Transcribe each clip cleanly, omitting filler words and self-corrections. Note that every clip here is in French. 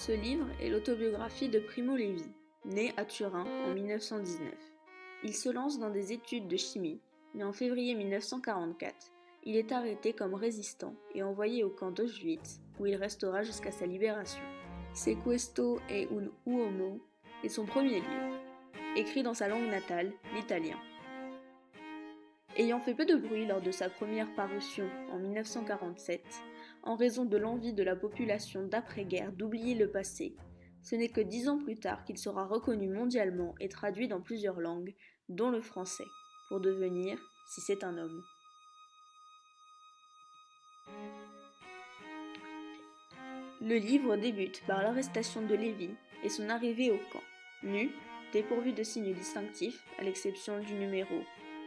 Ce livre est l'autobiographie de Primo Levi, né à Turin en 1919. Il se lance dans des études de chimie, mais en février 1944, il est arrêté comme résistant et envoyé au camp d'Auschwitz, où il restera jusqu'à sa libération. Se questo è un uomo est son premier livre, écrit dans sa langue natale, l'italien. Ayant fait peu de bruit lors de sa première parution en 1947, en raison de l'envie de la population d'après-guerre d'oublier le passé, ce n'est que 10 ans plus tard qu'il sera reconnu mondialement et traduit dans plusieurs langues, dont le français, pour devenir « Si c'est un homme ». Le livre débute par l'arrestation de Lévi et son arrivée au camp, nu, dépourvu de signes distinctifs, à l'exception du numéro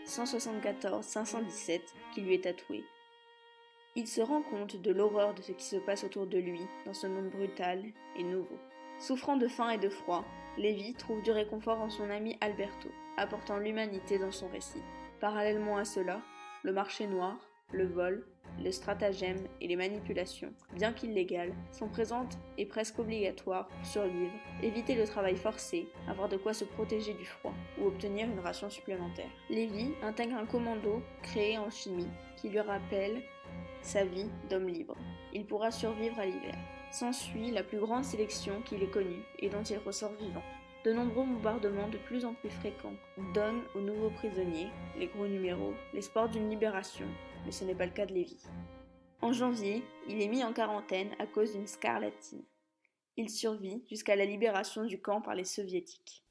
174-517 qui lui est tatoué. Il se rend compte de l'horreur de ce qui se passe autour de lui dans ce monde brutal et nouveau. Souffrant de faim et de froid, Lévi trouve du réconfort en son ami Alberto, apportant l'humanité dans son récit. Parallèlement à cela, le marché noir, le vol, le stratagème et les manipulations, bien qu'illégales, sont présentes et presque obligatoires pour survivre, éviter le travail forcé, avoir de quoi se protéger du froid ou obtenir une ration supplémentaire. Lévi intègre un commando créé en chimie qui lui rappelle sa vie d'homme libre. Il pourra survivre à l'hiver. S'ensuit la plus grande sélection qu'il ait connue et dont il ressort vivant. De nombreux bombardements de plus en plus fréquents donnent aux nouveaux prisonniers, les gros numéros, l'espoir d'une libération, mais ce n'est pas le cas de Lévi. En janvier, il est mis en quarantaine à cause d'une scarlatine. Il survit jusqu'à la libération du camp par les soviétiques.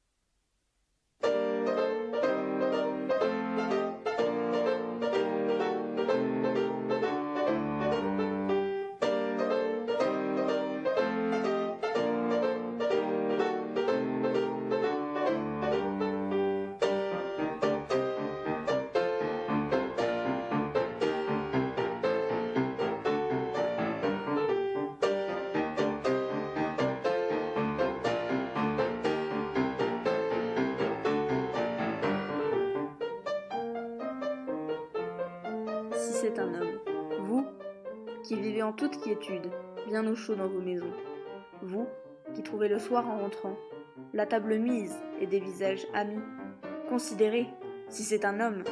Si c'est un homme, vous qui vivez en toute quiétude, bien au chaud dans vos maisons, vous qui trouvez le soir en rentrant la table mise et des visages amis, considérez, si c'est un homme,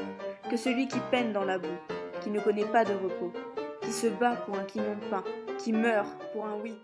que celui qui peine dans la boue, qui ne connaît pas de repos, qui se bat pour un quignon de pain, qui meurt pour un oui.